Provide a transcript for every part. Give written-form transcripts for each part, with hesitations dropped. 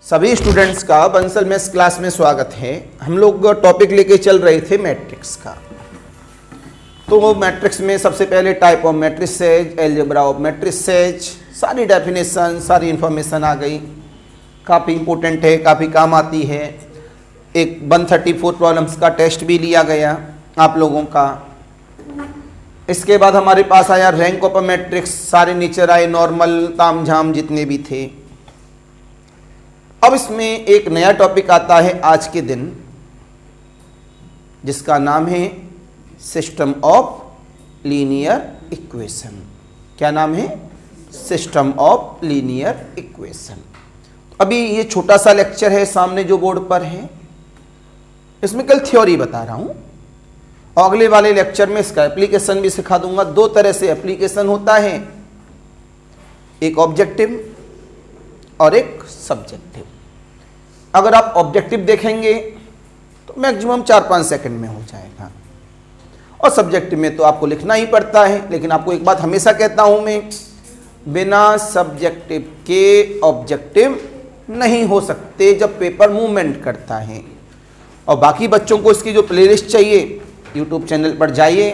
सभी स्टूडेंट्स का Bansal maths class में स्वागत है। हम लोग टॉपिक लेके चल रहे थे मैट्रिक्स का। तो वो मैट्रिक्स में सबसे पहले type of matrices, algebra of matrices, सारी डेफिनेशन, सारी इंफॉर्मेशन आ गई। काफ़ी इंपॉर्टेंट है, काफ़ी काम आती है। एक 134 प्रॉब्लम्स का टेस्ट भी लिया गया आप लोगों का। इसके बाद हमारे पास आया रैंक ऑफ अ मैट्रिक्स, सारे नेचर आए, नॉर्मल, तामझाम जितने भी थे। अब इसमें एक नया टॉपिक आता है आज के दिन, जिसका नाम है सिस्टम ऑफ लीनियर इक्वेशन। क्या नाम है? System of linear equation. अभी ये छोटा सा लेक्चर है सामने जो बोर्ड पर है, इसमें कल थ्योरी बता रहा हूं और अगले वाले लेक्चर में इसका एप्लीकेशन भी सिखा दूंगा। दो तरह से एप्लीकेशन होता है, एक ऑब्जेक्टिव और एक सब्जेक्टिव। अगर आप ऑब्जेक्टिव देखेंगे तो मैक्सिमम 4-5 सेकंड में हो जाएगा, और सब्जेक्टिव में तो आपको लिखना ही पड़ता है। लेकिन आपको एक बात हमेशा कहता हूं मैं, बिना सब्जेक्टिव के ऑब्जेक्टिव नहीं हो सकते जब पेपर मूवमेंट करता है। और बाकी बच्चों को इसकी जो प्लेलिस्ट चाहिए, यूट्यूब चैनल पर जाइए,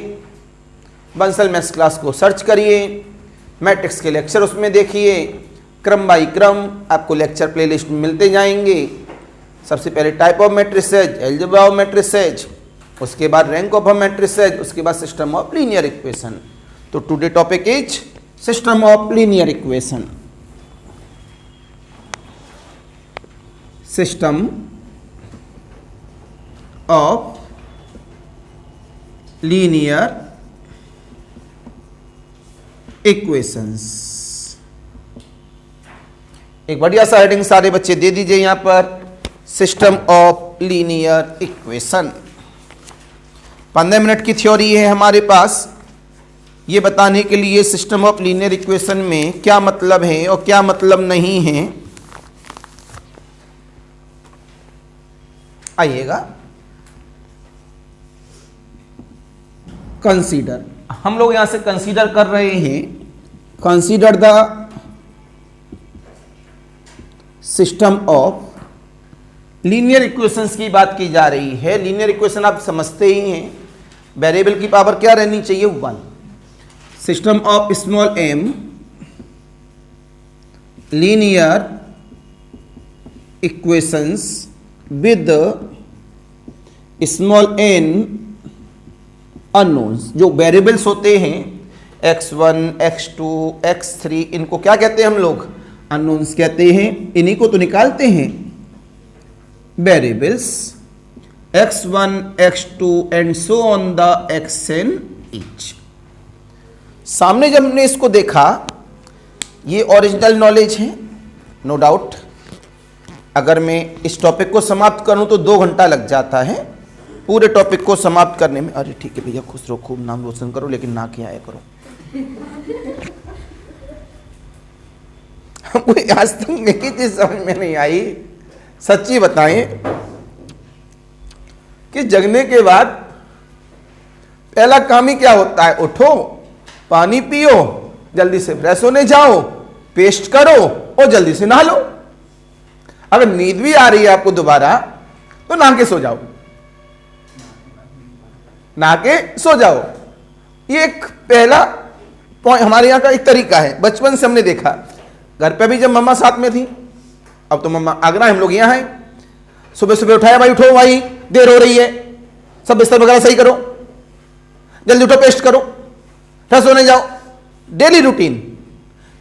बंसल मैथ्स क्लास को सर्च करिए, मैट्रिक्स के लेक्चर उसमें देखिए, क्रम बाई क्रम आपको लेक्चर प्लेलिस्ट में मिलते जाएंगे। सबसे पहले type of matrices, algebra of matrices, उसके बाद रैंक ऑफ अ मैट्रिसेज, उसके बाद सिस्टम ऑफ लीनियर इक्वेशन। तो today topic is system of linear equation. System of linear equations. एक बढ़िया सा हेडिंग सारे बच्चे दे दीजिए यहां पर, system of linear equation. 15 minute की थ्योरी है हमारे पास, ये बताने के लिए सिस्टम ऑफ लीनियर इक्वेशन में क्या मतलब है और क्या मतलब नहीं है। आइएगा, कंसीडर, हम लोग यहां से कंसीडर कर रहे हैं, consider the system of linear equations की बात की जा रही है। लीनियर इक्वेशन आप समझते ही हैं, वेरिएबल की पावर क्या रहनी चाहिए? 1। System of small m linear equations with small n unknowns. जो वेरिएबल्स होते हैं x1, x2, x3, इनको क्या कहते हैं हम लोग? अननोन्स कहते हैं। इन्हीं को तो निकालते हैं variables x1, x2 and so on the xn each. सामने जब हमने इसको देखा, ये ओरिजिनल नॉलेज है, नो डाउट। अगर मैं इस टॉपिक को समाप्त करूं तो 2 घंटा लग जाता है पूरे टॉपिक को समाप्त करने में। अरे ठीक है भैया, खुश रहो, खूब नाम रोशन करो, लेकिन ना के आया करो। हमको आज तक मेरी चीज समझ में नहीं आई, सच्ची बताएं, कि जगने के बाद पहला काम ही क्या होता है? उठो, पानी पियो, जल्दी से फ्रेश होने जाओ, पेस्ट करो और जल्दी से नहा लो। अगर नींद भी आ रही है आपको दोबारा, तो नहा के सो जाओ, नहा के सो जाओ। ये एक पहला पॉइंट हमारे यहाँ का एक तरीका है, बचपन से हमने देखा। घर पे भी जब मम्मा साथ में थी, अब तो मम्मा आगरा, हम लोग यहाँ हैं, सुबह सुबह उठाया, भाई उठो, भाई देर हो रही है, सब बिस्तर वगैरह सही करो, जल्दी उठो, पेस्ट करो, फ्रेश होने जाओ। Daily routine.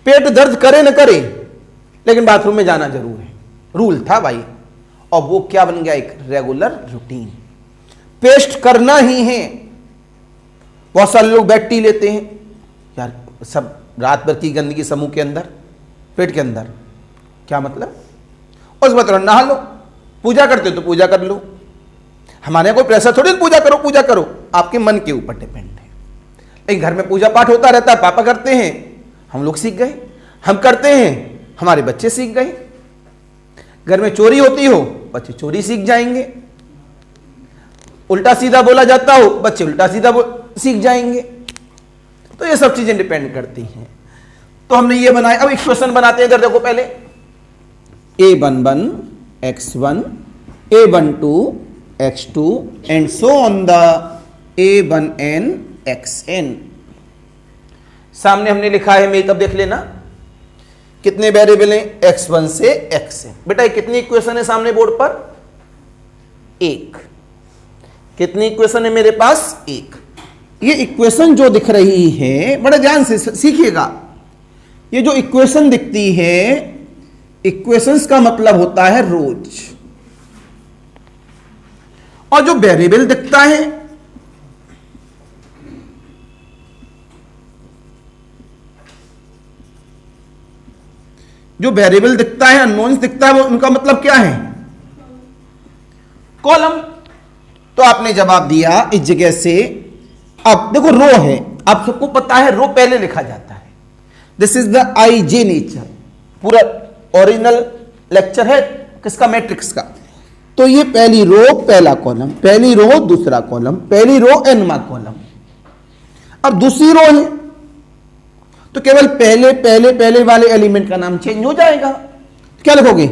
पेट दर्द करे न करे, लेकिन बाथरूम में जाना जरूर है, रूल था भाई। और वो क्या बन गया? एक रेगुलर रूटीन। पेस्ट करना ही है। बहुत सारे लोग बेड टी लेते हैं यार, सब रात भर की गंदगी समूह के अंदर, पेट के अंदर, क्या मतलब? उस मतलब नहा लो, पूजा करते हो तो पूजा कर लो। हमारे यहाँ कोई प्रेशर थोड़ी, पूजा करो पूजा करो, आपके मन के ऊपर डिपेंड है। लेकिन घर में पूजा पाठ होता रहता है, पापा करते हैं, हम लोग सीख गए, हम करते हैं, हमारे बच्चे सीख गए। घर में चोरी होती हो, बच्चे चोरी सीख जाएंगे। उल्टा सीधा बोला जाता हो, बच्चे उल्टा सीधा सीख जाएंगे। तो ये सब चीजें डिपेंड करती हैं। तो हमने ये बनाया। अब इक्वेशन बनाते हैं, इधर देखो, पहले A11 x1, A12 x2 and so on the A1n xn। सामने हमने लिखा है मेकअप देख लेना, कितने वेरिएबल हैं x1 से xn। बेटा कितनी इक्वेशन है सामने बोर्ड पर? एक। कितनी इक्वेशन है मेरे पास? एक। ये इक्वेशन जो दिख रही है, बड़े ध्यान से सीखिएगा, ये जो इक्वेशन दिखती है, इक्वेशंस का मतलब होता है रोज, और जो वेरिएबल दिखता है, जो वेरिएबल दिखता है, अननोन्स दिखता है, वो उनका मतलब क्या है? कॉलम। तो आपने जवाब दिया इस जगह से। अब देखो रो है, आप सबको पता है रो पहले लिखा जाता है। This is the IJ nature. पूरा ओरिजिनल लेक्चर है किसका? मैट्रिक्स का। तो ये पहली रो पहला कॉलम, पहली रो दूसरा कॉलम, पहली रो nवा कॉलम। अब दूसरी रो है तो केवल पहले पहले पहले वाले एलिमेंट का नाम चेंज हो जाएगा। क्या लिखोगे?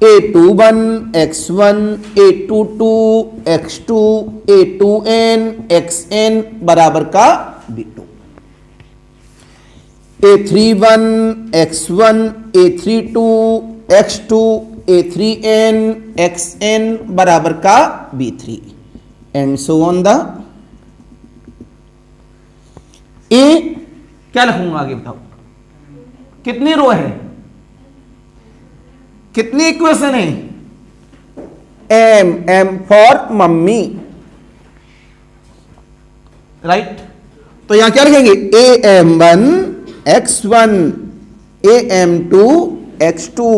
A21 x1, A22 x2, A2n xn बराबर का B2, A31 x1, A32 x2, A3n xn बराबर का B3 and so on the. ए क्या लिखूंगा आगे बताओ? कितनी रो है, कितनी इक्वेशन है? M for mummy, right. तो यहां क्या लिखेंगे? AM1 x1, AM2 x2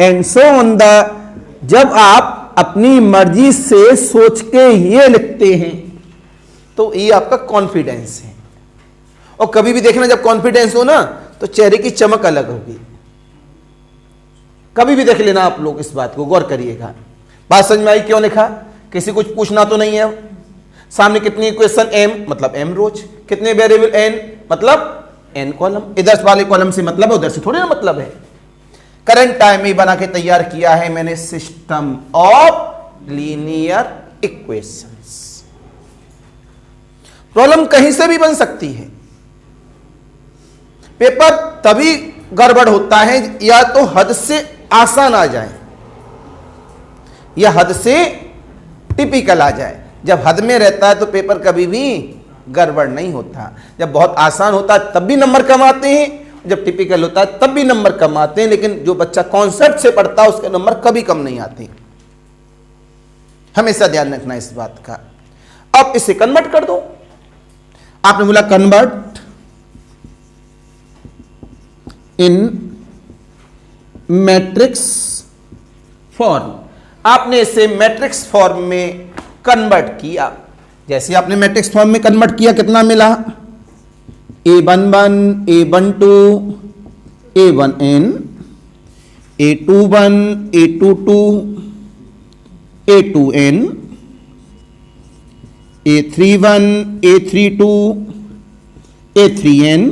and so on the. जब आप अपनी मर्जी से सोच के ये लिखते हैं तो ये आपका कॉन्फिडेंस है। और कभी भी देखना, जब कॉन्फिडेंस हो ना तो चेहरे की चमक अलग होगी। कभी भी देख लेना आप लोग, इस बात को गौर करिएगा। बात समझ में आई? क्यों लिखा? किसी कुछ पूछना तो नहीं है। सामने कितनी इक्वेशन? m मतलब m रोज, कितने वेरिएबल n मतलब n कॉलम। इधर वाले कॉलम से मतलब है, उधर से थोड़ी ना मतलब है। करंट टाइम में बना के तैयार किया है मैंने system of linear equations. Problem कहीं से भी बन सकती है। पेपर तभी गड़बड़ होता है या तो हद से आसान आ जाए या हद से टिपिकल आ जाए। जब हद में रहता है तो पेपर कभी भी गड़बड़ नहीं होता। जब बहुत आसान होता है तब भी नंबर कम आते हैं, जब टिपिकल होता है तब भी नंबर कम आते हैं। लेकिन जो बच्चा कॉन्सेप्ट से पढ़ता है उसके नंबर कभी कम नहीं आते। हमेशा ध्यान रखना इस बात का। अब इसे कन्वर्ट कर दो। आपने बोला कन्वर्ट इन मैट्रिक्स फॉर्म। आपने इसे मैट्रिक्स फॉर्म में कन्वर्ट किया। जैसे आपने मैट्रिक्स फॉर्म में कन्वर्ट किया, कितना मिला? A11 A12 A1n, A21 A22 A2n, A31 A32 A3n।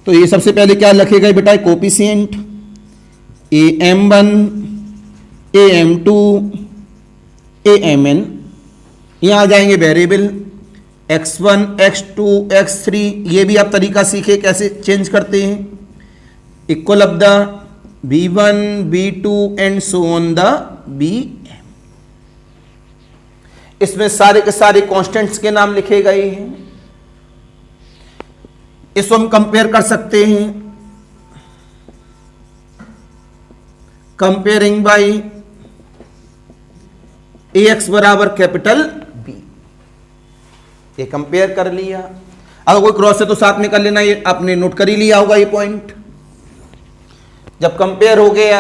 तो ये सबसे पहले क्या लिखेगा बेटा? Coefficient AM1 AM2 AMn। यहां आ जाएंगे वेरिएबल x1 x2 x3। ये भी आप तरीका सीखे कैसे चेंज करते हैं। Equal of the B1 B2 and so on the BM। इसमें सारे के सारे कांस्टेंट्स के नाम लिखे गए हैं। इसको हम कंपेयर कर सकते हैं। कंपेयरिंग बाय AX बराबर कैपिटल B। ये कंपेयर कर लिया। अगर कोई क्रॉस है तो साथ में कर लेना, ये आपने नोट कर ही लिया होगा ये पॉइंट। जब कंपेयर हो गया,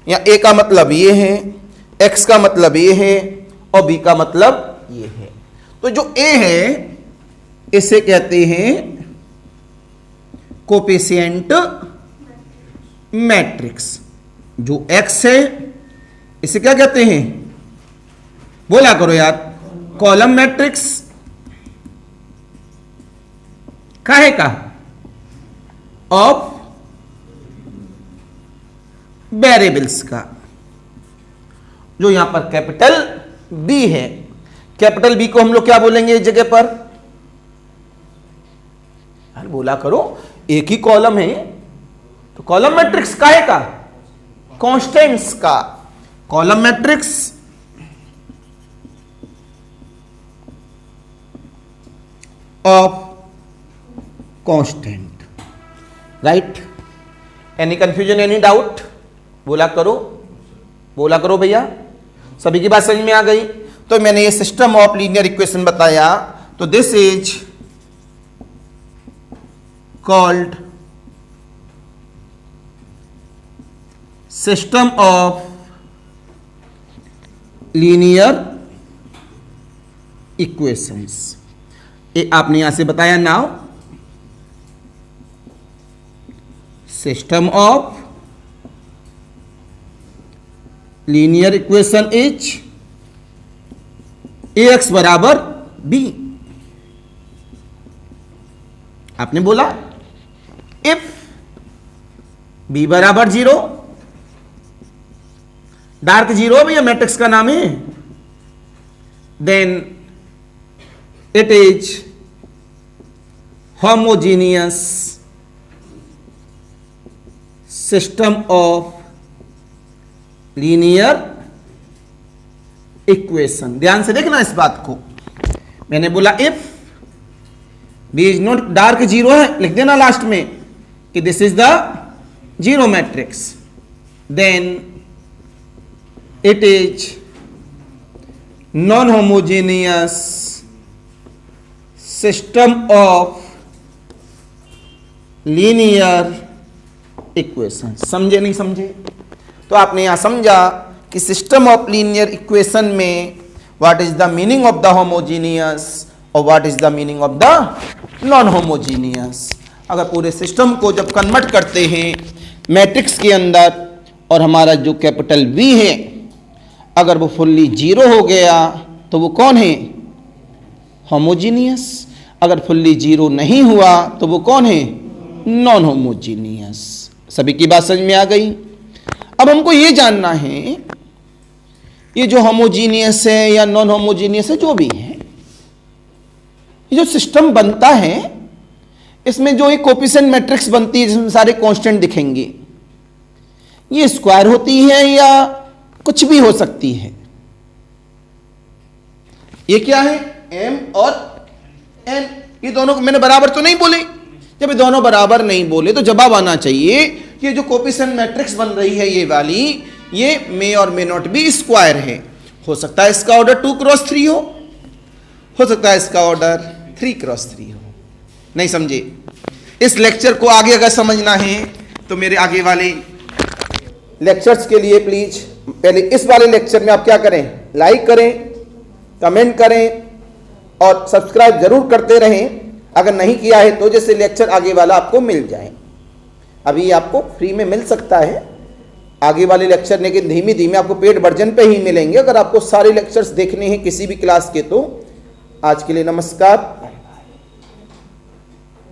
या A का मतलब ये है, X का मतलब ये है और B का मतलब ये है। तो जो A है इसे कहते हैं कोफिशिएंट मैट्रिक्स। जो X है इसे क्या कहते हैं? बोला करो यार, कॉलम मैट्रिक्स। काहे का? ऑफ वेरिएबल्स का, जो यहां पर कैपिटल बी है। कैपिटल बी को हम लोग क्या बोलेंगे इस जगह पर? यार बोला करो, एक ही कॉलम है तो कॉलम मैट्रिक्स काहे का? कांस्टेंट्स का। Column matrix of constant, right? Any confusion, any doubt? बोला करो भैया। सभी की बात समझ में आ गई? तो मैंने ये सिस्टम ऑफ लीनियर इक्वेशन बताया, तो this is called system of linear equations. ये आपने यहां से बताया। Now system of linear equation is ax बराबर b। आपने बोला इफ b बराबर 0, डार्क 0 भैया मैट्रिक्स का नाम है, then it is homogeneous system of linear equation. ध्यान से देखना इस बात को। मैंने बोला if B is not dark 0 है, लिख देना लास्ट में कि this is the 0 matrix, then it is non homogeneous system of linear equation. समझे नहीं समझे? तो आपने यहां समझा कि सिस्टम ऑफ लीनियर इक्वेशन में what is the meaning of the homogeneous और what is the meaning of the non homogeneous. अगर पूरे सिस्टम को जब कन्वर्ट करते हैं मैट्रिक्स के अंदर और हमारा जो कैपिटल V है अगर वो फुल्ली 0 हो गया तो वो कौन है? होमोजीनियस। अगर फुल्ली 0 नहीं हुआ तो वो कौन है? Non homogeneous. सभी की बात समझ में आ गई? अब हमको ये जानना है ये जो होमोजीनियस है या नॉन होमोजीनियस है, जो भी है, ये जो सिस्टम बनता है इसमें जो एक कोफिशिएंट मैट्रिक्स बनती है जिसमें सारे कांस्टेंट दिखेंगे, ये स्क्वायर होती है या कुछ भी हो सकती है? ये क्या है? m और n। ये दोनों मैंने बराबर तो नहीं बोले। जब ये दोनों बराबर नहीं बोले तो जवाब आना चाहिए कि ये जो कोफिशिएंट मैट्रिक्स बन रही है ये वाली, ये मे और मे नॉट बी स्क्वायर है। हो सकता है इसका ऑर्डर 2x3 हो सकता है इसका ऑर्डर 3x3 हो। नहीं समझे? इस लेक्चर को आगे अगर समझना है तो मेरे आगे वाले लेक्चर्स के लिए प्लीज पहले इस वाले लेक्चर में आप क्या करें? लाइक करें, कमेंट करें और सब्सक्राइब जरूर करते रहें। अगर नहीं किया है तो जैसे लेक्चर आगे वाला आपको मिल जाए। अभी आपको फ्री में मिल सकता है आगे वाले लेक्चर, लेकिन धीमे धीमे आपको पेड वर्जन पे ही मिलेंगे। अगर आपको सारे लेक्चर्स देखने हैं किसी भी क्लास के तो आज के लिए नमस्कार।